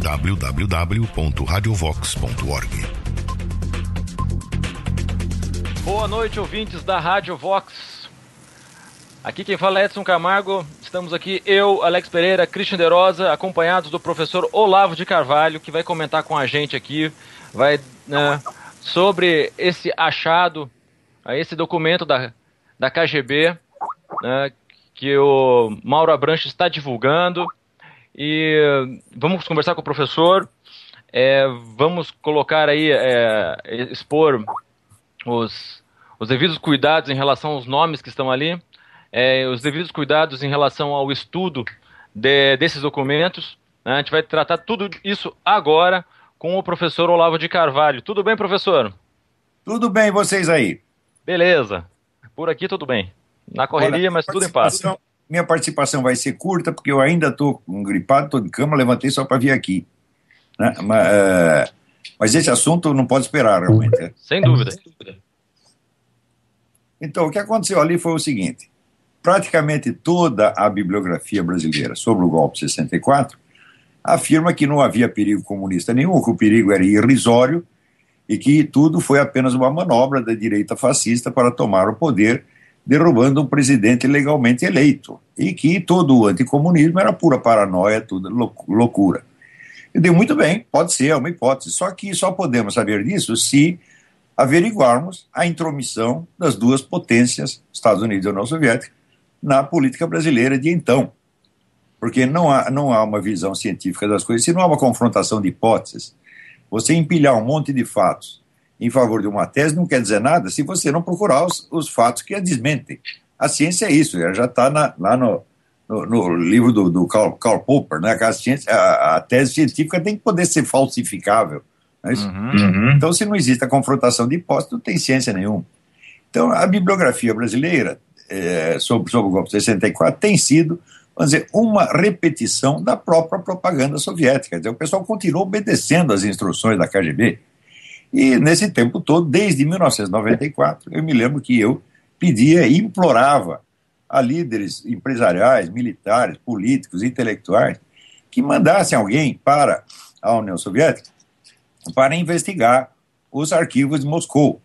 www.radiovox.org. Boa noite, ouvintes da Rádio Vox. Aqui quem fala é Edson Camargo. Estamos aqui, eu, Alex Pereira, Christian de Rosa, acompanhados do professor Olavo de Carvalho, que vai comentar com a gente aqui, sobre esse achado, esse documento da KGB, que o Mauro Abranches está divulgando. E vamos conversar com o professor, vamos colocar aí, expor os devidos cuidados em relação aos nomes que estão ali, os devidos cuidados em relação ao estudo desses documentos. A gente vai tratar tudo isso agora com o professor Olavo de Carvalho. Tudo bem, professor? Tudo bem, vocês aí? Beleza. Por aqui tudo bem. Na correria, mas tudo em paz. Minha participação vai ser curta, porque eu ainda estou gripado, estou de cama, levantei só para vir aqui. Né? Mas esse assunto não pode esperar, realmente. Sem dúvida. Então, o que aconteceu ali foi o seguinte: praticamente toda a bibliografia brasileira sobre o golpe de 64 afirma que não havia perigo comunista nenhum, que o perigo era irrisório e que tudo foi apenas uma manobra da direita fascista para tomar o poder, derrubando um presidente legalmente eleito, e que todo o anticomunismo era pura paranoia, tudo loucura. Eu digo, muito bem, pode ser, é uma hipótese, só que só podemos saber disso se averiguarmos a intromissão das duas potências, Estados Unidos e União Soviética, na política brasileira de então. Porque não há uma visão científica das coisas, se não há uma confrontação de hipóteses, você empilhar um monte de fatos em favor de uma tese não quer dizer nada se você não procurar os fatos que a desmentem. A ciência é isso, já está lá no livro do Karl Popper, né? A tese científica tem que poder ser falsificável. Não é isso? Então, se não existe a confrontação de hipóteses, não tem ciência nenhuma. Então, a bibliografia brasileira sobre o golpe de 64 tem sido, vamos dizer, uma repetição da própria propaganda soviética. Quer dizer, o pessoal continua obedecendo às instruções da KGB. E nesse tempo todo, desde 1994, eu me lembro que eu pedia e implorava a líderes empresariais, militares, políticos, intelectuais, que mandassem alguém para a União Soviética para investigar os arquivos de Moscou.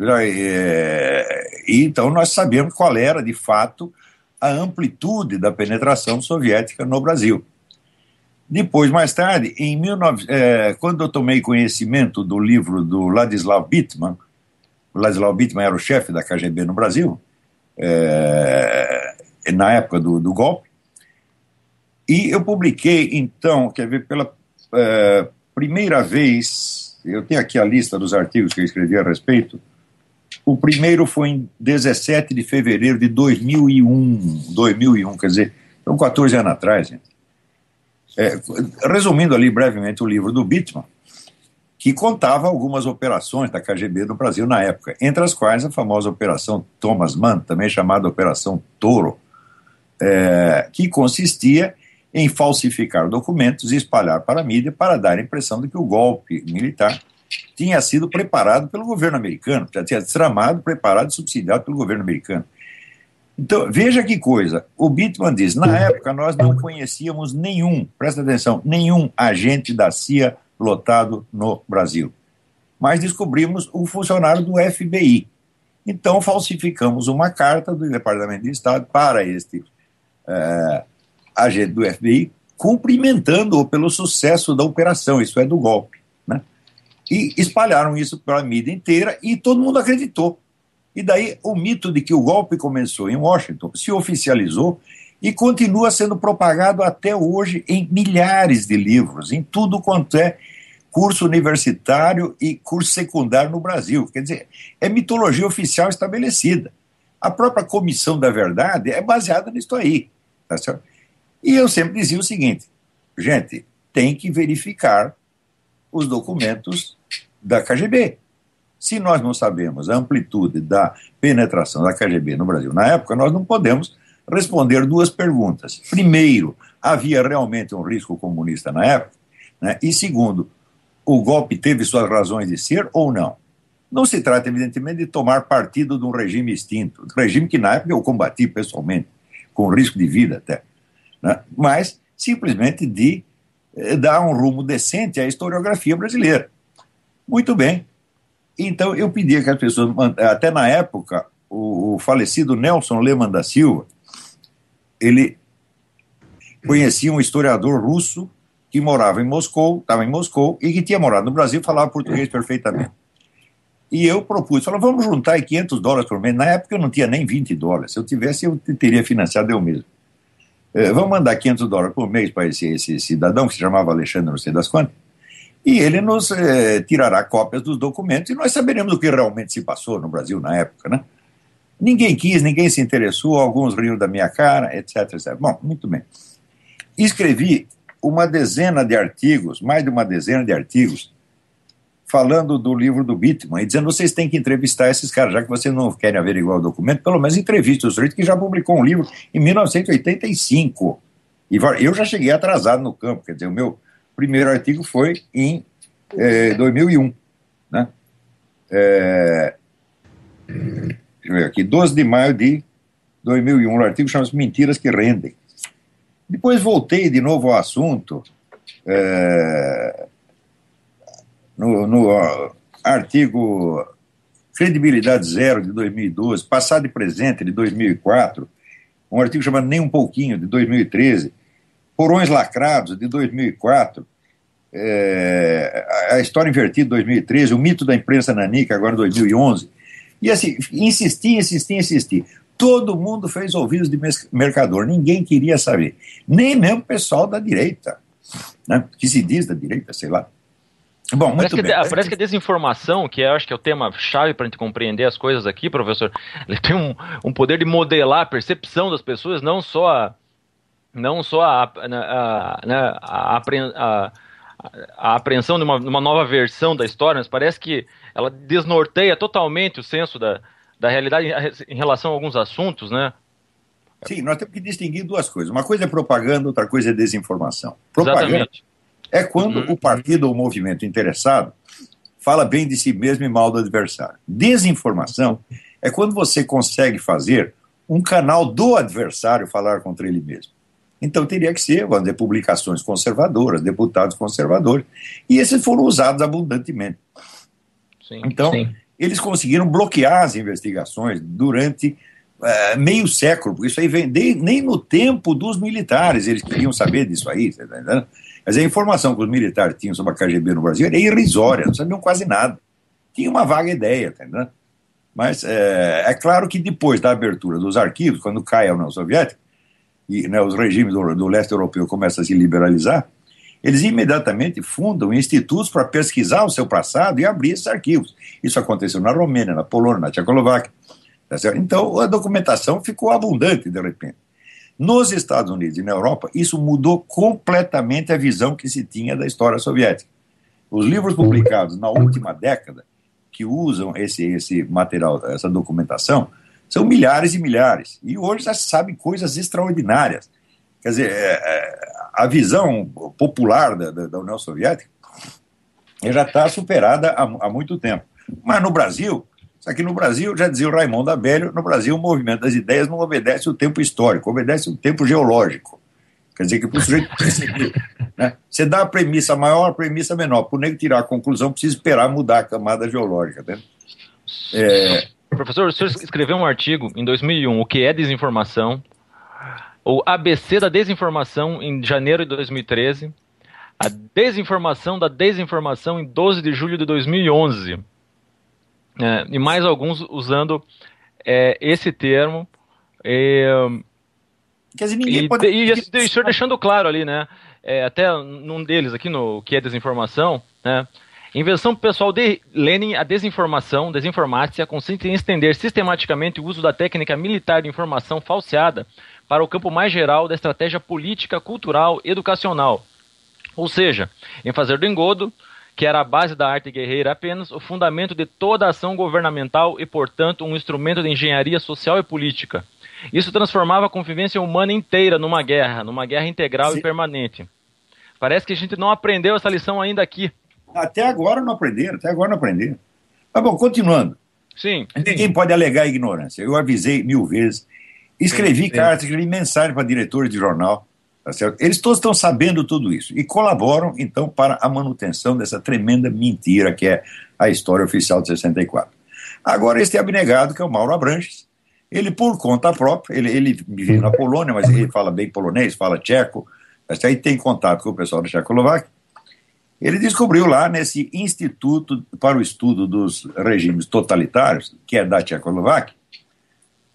E então nós sabemos qual era, de fato, a amplitude da penetração soviética no Brasil. Depois, mais tarde, quando eu tomei conhecimento do livro do Ladislav Bittman, o Ladislav Bittman era o chefe da KGB no Brasil, na época do golpe, e eu publiquei, então, quer ver, pela primeira vez, eu tenho aqui a lista dos artigos que eu escrevi a respeito. O primeiro foi em 17 de fevereiro de 2001, quer dizer, são 14 anos atrás, gente. Resumindo ali brevemente o livro do Bittman, que contava algumas operações da KGB no Brasil na época, entre as quais a famosa Operação Thomas Mann, também chamada Operação Toro, que consistia em falsificar documentos e espalhar para a mídia para dar a impressão de que o golpe militar tinha sido preparado pelo governo americano, já tinha tramado, preparado e subsidiado pelo governo americano. Então, veja que coisa, o Bittman diz, na época nós não conhecíamos presta atenção, nenhum agente da CIA lotado no Brasil, mas descobrimos um funcionário do FBI. Então falsificamos uma carta do Departamento de Estado para este agente do FBI, cumprimentando-o pelo sucesso da operação, isso é, do golpe, né? E espalharam isso para a mídia inteira e todo mundo acreditou. E daí o mito de que o golpe começou em Washington se oficializou e continua sendo propagado até hoje em milhares de livros, em tudo quanto é curso universitário e curso secundário no Brasil. Quer dizer, é mitologia oficial estabelecida. A própria Comissão da Verdade é baseada nisso aí. Tá certo? E eu sempre dizia o seguinte, gente, tem que verificar os documentos da KGB. Se nós não sabemos a amplitude da penetração da KGB no Brasil na época, nós não podemos responder duas perguntas. Primeiro, havia realmente um risco comunista na época? Né? E segundo, o golpe teve suas razões de ser ou não? Não se trata, evidentemente, de tomar partido de um regime extinto, um regime que na época eu combati pessoalmente, com risco de vida até, né? Mas simplesmente de dar um rumo decente à historiografia brasileira. Muito bem. Então, eu pedia que as pessoas, até na época, o falecido Nelson Leman da Silva, ele conhecia um historiador russo que morava em Moscou, estava em Moscou, e que tinha morado no Brasil e falava português perfeitamente. E eu propus, falei, vamos juntar aí $500 por mês. Na época eu não tinha nem $20. Se eu tivesse, eu teria financiado eu mesmo. Vamos mandar $500 por mês para esse cidadão, que se chamava Alexandre, não sei das quantas, e ele nos tirará cópias dos documentos e nós saberemos o que realmente se passou no Brasil na época, né? Ninguém quis, ninguém se interessou, alguns riram da minha cara, etc, etc. Bom, muito bem. Escrevi uma dezena de artigos, mais de uma dezena de artigos, falando do livro do Bittman, e dizendo, vocês têm que entrevistar esses caras, já que vocês não querem averiguar o documento, pelo menos entrevista o sujeito que já publicou um livro em 1985. E eu já cheguei atrasado no campo, quer dizer, o meu primeiro artigo foi em 2001, né? Deixa eu ver aqui, 12 de maio de 2001, o artigo chama-se Mentiras que Rendem. Depois voltei de novo ao assunto, no artigo Credibilidade Zero, de 2012, Passado e Presente, de 2004, um artigo chamado Nem um Pouquinho, de 2013, Porões Lacrados, de 2004, A História Invertida, de 2013, O Mito da Imprensa Nanica, agora em 2011, e assim, insisti. Todo mundo fez ouvidos de mercador, ninguém queria saber, nem mesmo o pessoal da direita, né, que se diz da direita, sei lá. Bom, parece que a desinformação, que eu acho que é o tema-chave para a gente compreender as coisas aqui, professor, ele tem um poder de modelar a percepção das pessoas, não só a apreensão de uma nova versão da história, mas parece que ela desnorteia totalmente o senso da realidade em relação a alguns assuntos, né? Sim, nós temos que distinguir duas coisas. Uma coisa é propaganda, outra coisa é desinformação. Propaganda Exatamente. É quando o partido ou o movimento interessado fala bem de si mesmo e mal do adversário. Desinformação é quando você consegue fazer um canal do adversário falar contra ele mesmo. Então teria que ser, vamos dizer, publicações conservadoras, deputados conservadores, e esses foram usados abundantemente. Sim, então, eles conseguiram bloquear as investigações durante meio século. Isso aí vem nem no tempo dos militares, eles queriam saber disso aí, você está entendendo? Mas a informação que os militares tinham sobre a KGB no Brasil era irrisória, não sabiam quase nada. Tinha uma vaga ideia, tá entendendo? Mas é claro que depois da abertura dos arquivos, quando cai a União Soviética, e os regimes do leste europeu começam a se liberalizar, eles imediatamente fundam institutos para pesquisar o seu passado e abrir esses arquivos. Isso aconteceu na Romênia, na Polônia, na Tchecoslováquia. Tá certo? Então a documentação ficou abundante de repente. Nos Estados Unidos e na Europa, isso mudou completamente a visão que se tinha da história soviética. Os livros publicados na última década, que usam esse material, essa documentação, são milhares e milhares. E hoje já se sabe coisas extraordinárias. Quer dizer, a visão popular da União Soviética já está superada há muito tempo. Mas no Brasil, só que no Brasil, já dizia o Raimundo Abelio, no Brasil o movimento das ideias não obedece o tempo histórico, obedece o tempo geológico. Quer dizer que para o sujeito perceber, né, você dá a premissa maior, a premissa menor. Para o nego tirar a conclusão, precisa esperar mudar a camada geológica. Né? Professor, o senhor escreveu um artigo em 2001, O que é desinformação? O ABC da desinformação em janeiro de 2013, a desinformação da desinformação em 12 de julho de 2011. E mais alguns usando esse termo. Quer dizer, ninguém pode... E o senhor deixando claro ali, né? Até num deles aqui, no que é desinformação, né? Invenção pessoal de Lenin, a desinformácia, consiste em estender sistematicamente o uso da técnica militar de informação falseada para o campo mais geral da estratégia política, cultural, educacional. Ou seja, em fazer do engodo, que era a base da arte guerreira apenas, o fundamento de toda a ação governamental e, portanto, um instrumento de engenharia social e política. Isso transformava a convivência humana inteira numa guerra integral e permanente. Parece que a gente não aprendeu essa lição ainda aqui. Até agora não aprenderam. Mas bom, continuando. Sim. Ninguém pode alegar ignorância. Eu avisei 1000 vezes, escrevi cartas, escrevi mensagens para diretores de jornal, Tá certo? Eles todos estão sabendo tudo isso e colaboram, então, para a manutenção dessa tremenda mentira que é a história oficial de 64. Agora, este abnegado, que é o Mauro Abranches, ele, por conta própria, ele vive na Polônia, mas ele fala bem polonês, fala tcheco, aí tem contato com o pessoal da Tchecoslováquia. Ele descobriu lá, nesse Instituto para o Estudo dos Regimes Totalitários, que é da Tchecoslováquia,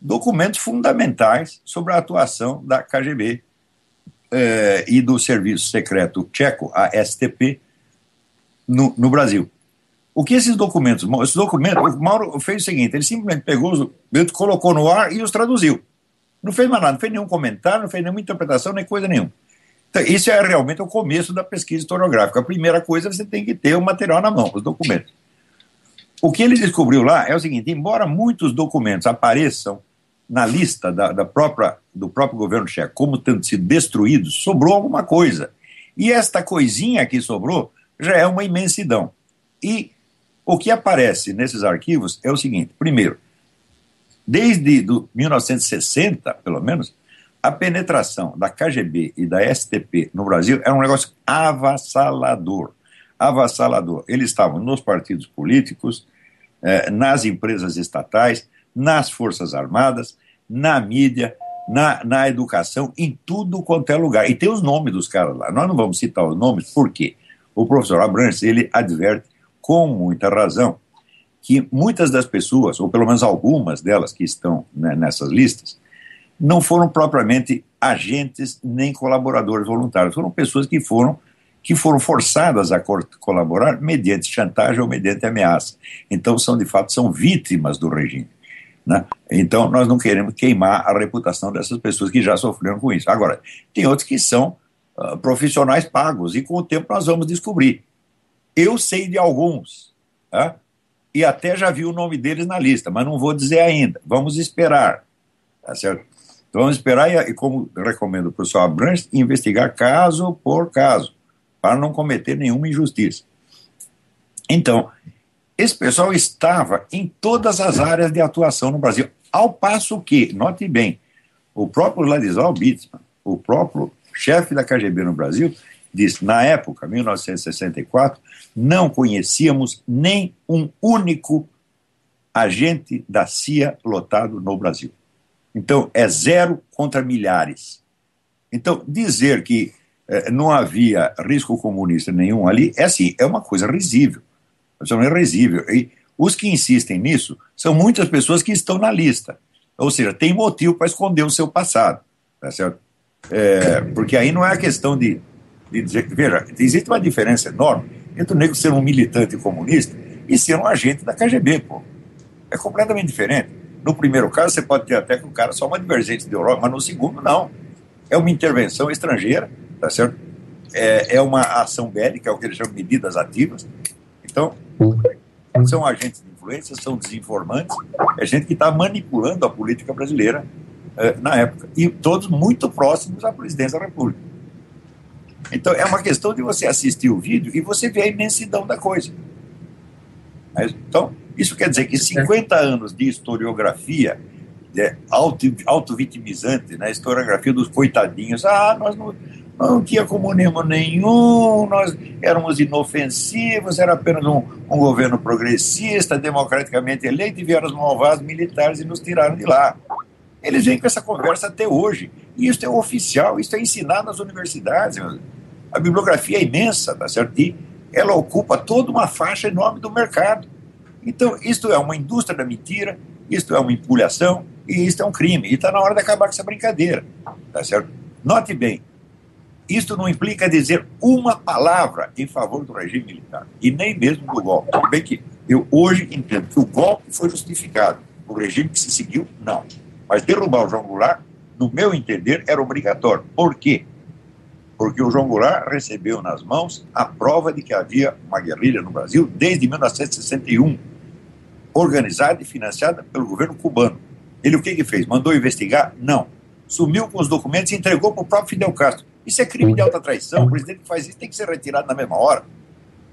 documentos fundamentais sobre a atuação da KGB e do Serviço Secreto Tcheco, a STP, no Brasil. O que esses documentos, o Mauro fez o seguinte, ele simplesmente pegou os documentos, colocou no ar e os traduziu. Não fez mais nada, não fez nenhum comentário, não fez nenhuma interpretação, nem coisa nenhuma. Então, isso é realmente o começo da pesquisa historiográfica. A primeira coisa, você tem que ter o material na mão, os documentos. O que ele descobriu lá é o seguinte, embora muitos documentos apareçam na lista do próprio governo tcheco como tendo sido destruídos, sobrou alguma coisa. E esta coisinha que sobrou já é uma imensidão. E o que aparece nesses arquivos é o seguinte, primeiro, desde 1960, pelo menos, a penetração da KGB e da STP no Brasil era um negócio avassalador. Avassalador. Eles estavam nos partidos políticos, nas empresas estatais, nas Forças Armadas, na mídia, na educação, em tudo quanto é lugar. E tem os nomes dos caras lá. Nós não vamos citar os nomes, por quê? O professor Abranches, ele adverte com muita razão que muitas das pessoas, ou pelo menos algumas delas que estão, né, nessas listas, não foram propriamente agentes nem colaboradores voluntários, foram pessoas que foram forçadas a colaborar mediante chantagem ou mediante ameaça. Então, de fato, são vítimas do regime, né? Então, nós não queremos queimar a reputação dessas pessoas que já sofreram com isso. Agora, tem outros que são profissionais pagos, e com o tempo nós vamos descobrir. Eu sei de alguns, tá? E até já vi o nome deles na lista, mas não vou dizer ainda. Vamos esperar, tá certo? Então, vamos esperar e, como recomendo o professor Abranches, investigar caso por caso, para não cometer nenhuma injustiça. Então, esse pessoal estava em todas as áreas de atuação no Brasil, ao passo que, note bem, o próprio Ladislau Bitzmann, o próprio chefe da KGB no Brasil, disse, na época, 1964, não conhecíamos nem um único agente da CIA lotado no Brasil. Então, é 0 contra milhares. Então, dizer que não havia risco comunista nenhum ali, é uma coisa risível. É risível. E os que insistem nisso são muitas pessoas que estão na lista. Ou seja, tem motivo para esconder o seu passado. Tá certo? Porque aí não é a questão de dizer que, veja, existe uma diferença enorme entre o nego ser um militante comunista e ser um agente da KGB, pô. É completamente diferente. No primeiro caso, você pode ter até com o cara só uma divergência ideológica, mas no segundo, não. É uma intervenção estrangeira, tá certo? É uma ação bélica, é o que eles chamam de medidas ativas. Então, são agentes de influência, são desinformantes, é gente que está manipulando a política brasileira na época. E todos muito próximos à presidência da República. Então, é uma questão de você assistir o vídeo e você ver a imensidão da coisa. Então, isso quer dizer que 50 anos de historiografia auto-vitimizante, né, historiografia dos coitadinhos, nós não tinha comunismo nenhum, nós éramos inofensivos, era apenas um governo progressista, democraticamente eleito, e vieram os malvados militares e nos tiraram de lá. Eles vêm com essa conversa até hoje, e isso é oficial, isso é ensinado nas universidades. A bibliografia é imensa, tá certo? E ela ocupa toda uma faixa enorme do mercado. Então, isto é uma indústria da mentira, isto é uma empulhação, e isto é um crime. E está na hora de acabar com essa brincadeira, tá certo? Note bem, isto não implica dizer uma palavra em favor do regime militar, e nem mesmo do golpe. Tudo bem que eu hoje entendo que o golpe foi justificado, o regime que se seguiu, não. Mas derrubar o João Goulart, no meu entender, era obrigatório. Por quê? Porque o João Goulart recebeu nas mãos a prova de que havia uma guerrilha no Brasil desde 1961, organizada e financiada pelo governo cubano. Ele o que fez? Mandou investigar? Não. Sumiu com os documentos e entregou para o próprio Fidel Castro. Isso é crime de alta traição. O presidente que faz isso tem que ser retirado na mesma hora.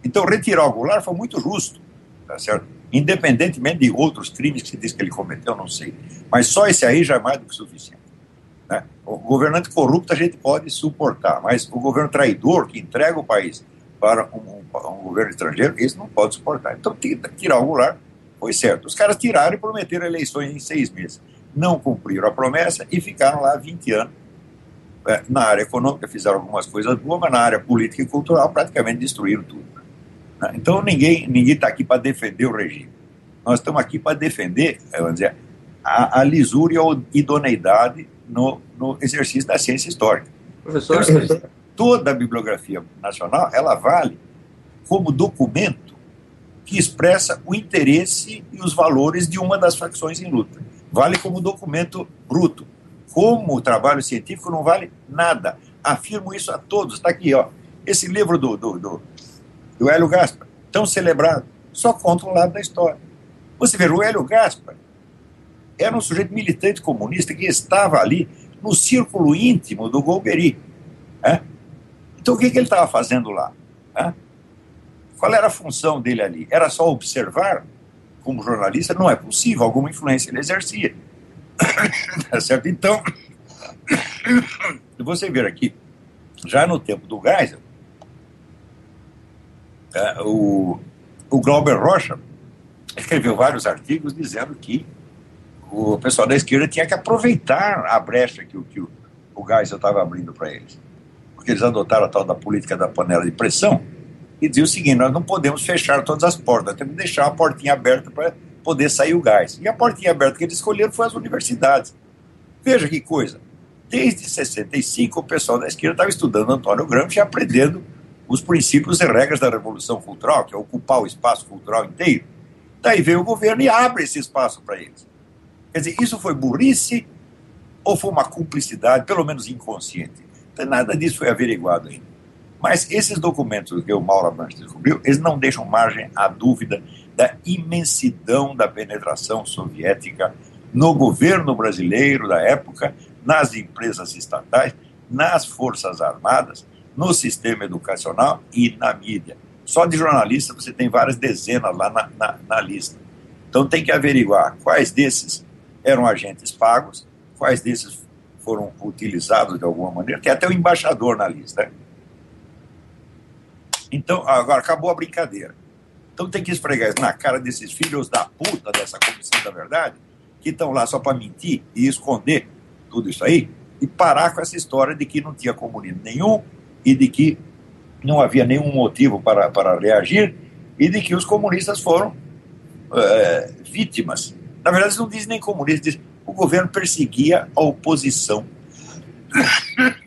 Então, retirar o Goulart foi muito justo, tá certo? Independentemente de outros crimes que se diz que ele cometeu, não sei. Mas só esse aí já é mais do que suficiente. né? O governante corrupto a gente pode suportar, mas o governo traidor que entrega o país para um governo estrangeiro, esse não pode suportar. Então, tirar o Goulart foi certo. Os caras tiraram e prometeram eleições em 6 meses. Não cumpriram a promessa e ficaram lá 20 anos. Na área econômica fizeram algumas coisas boas, mas na área política e cultural praticamente destruíram tudo. Então ninguém está aqui para defender o regime. Nós estamos aqui para defender, vamos dizer, a lisura e a idoneidade no exercício da ciência histórica. Professor, toda a bibliografia nacional, ela vale como documento que expressa o interesse e os valores de uma das facções em luta. Vale como documento bruto. Como o trabalho científico não vale nada. Afirmo isso a todos. Está aqui, ó. Esse livro do Hélio Gaspar, tão celebrado, só conta um lado da história. Você vê, o Hélio Gaspar era um sujeito militante comunista que estava ali no círculo íntimo do Golbery. Então o que ele estava fazendo lá? Qual era a função dele ali? Era só observar? Como jornalista, não é possível, alguma influência ele exercia. Tá certo? Então, você ver aqui, já no tempo do Geisel, o Glauber Rocha escreveu vários artigos dizendo que o pessoal da esquerda tinha que aproveitar a brecha que o Geisel estava abrindo para eles. Porque eles adotaram a tal da política da panela de pressão e diziam o seguinte: nós não podemos fechar todas as portas, nós temos que deixar uma portinha aberta para poder sair o gás. E a portinha aberta que eles escolheram foi as universidades. Veja que coisa. Desde 65, o pessoal da esquerda estava estudando Antônio Gramsci e aprendendo os princípios e regras da Revolução Cultural, que é ocupar o espaço cultural inteiro. Daí veio o governo e abre esse espaço para eles. Quer dizer, isso foi burrice ou foi uma cumplicidade, pelo menos inconsciente? Então, nada disso foi averiguado ainda. Mas esses documentos que o Mauro Abranches descobriu, eles não deixam margem à dúvida da imensidão da penetração soviética no governo brasileiro da época, nas empresas estatais, nas forças armadas, no sistema educacional e na mídia. Só de jornalistas você tem várias dezenas lá na lista. Então tem que averiguar quais desses eram agentes pagos, quais desses foram utilizados de alguma maneira. Tem até o embaixador na lista. Então, agora acabou a brincadeira. Então tem que esfregar isso na cara desses filhos da puta dessa Comissão da Verdade, que estão lá só para mentir e esconder tudo isso aí, e parar com essa história de que não tinha comunismo nenhum e de que não havia nenhum motivo para reagir e de que os comunistas foram vítimas. Na verdade, eles não dizem nem comunistas, dizem que o governo perseguia a oposição.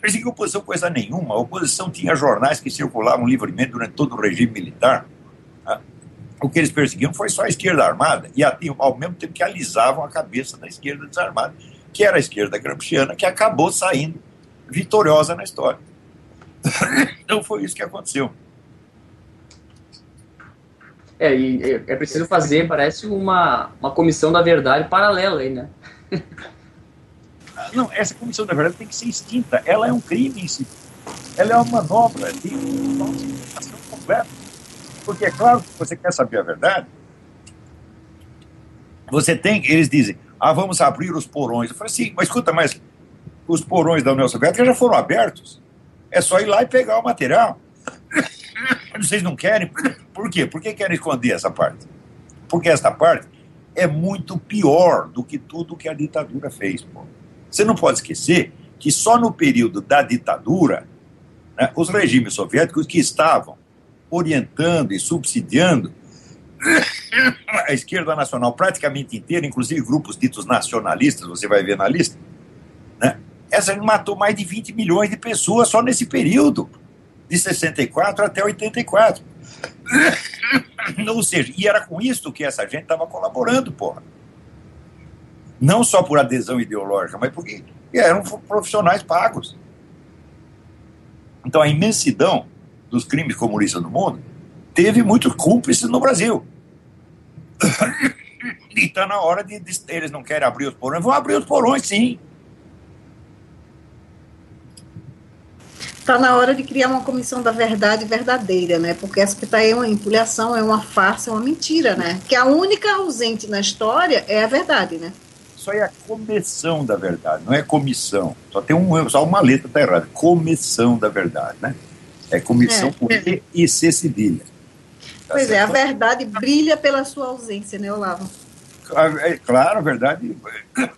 Perseguia a oposição coisa nenhuma. A oposição tinha jornais que circulavam livremente durante todo o regime militar. O que eles perseguiam foi só a esquerda armada e ao mesmo tempo que alisavam a cabeça da esquerda desarmada, que era a esquerda gramsciana, que acabou saindo vitoriosa na história. Então foi isso que aconteceu. E é preciso fazer, parece, uma comissão da verdade paralela aí, né? Não, essa comissão da verdade tem que ser extinta. Ela é um crime em si. Ela é uma manobra de falsificação completa. Porque é claro que você quer saber a verdade. Eles dizem, vamos abrir os porões. Eu falei assim, mas escuta, mas os porões da União Soviética já foram abertos. É só ir lá e pegar o material. Vocês não querem? Por quê? Por que querem esconder essa parte? Porque esta parte é muito pior do que tudo que a ditadura fez. Pô. Você não pode esquecer que só no período da ditadura, né, os regimes soviéticos que estavam orientando e subsidiando a esquerda nacional praticamente inteira, inclusive grupos ditos nacionalistas, você vai ver na lista, né? Essa matou mais de 20 milhões de pessoas só nesse período, de 64 até 84. Ou seja, e era com isso que essa gente estava colaborando, porra. Não só por adesão ideológica, mas porque eram profissionais pagos. Então a imensidão dos crimes comunistas no mundo teve muitos cúmplices no Brasil. E está na hora de eles não querem abrir os porões, vão abrir os porões, sim. Está na hora de criar uma comissão da verdade verdadeira, né? Porque essa que está aí é uma empulhação, é uma farsa, é uma mentira, né? Que a única ausente na história é a verdade, né? isso aí é a comissão da verdade, não é comissão. Só uma letra está errada. Comissão da verdade, né? É comissão com E e C cedilha. Tá Pois certo? a verdade brilha pela sua ausência, né, Olavo? Claro, a verdade,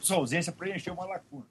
sua ausência preencheu uma lacuna.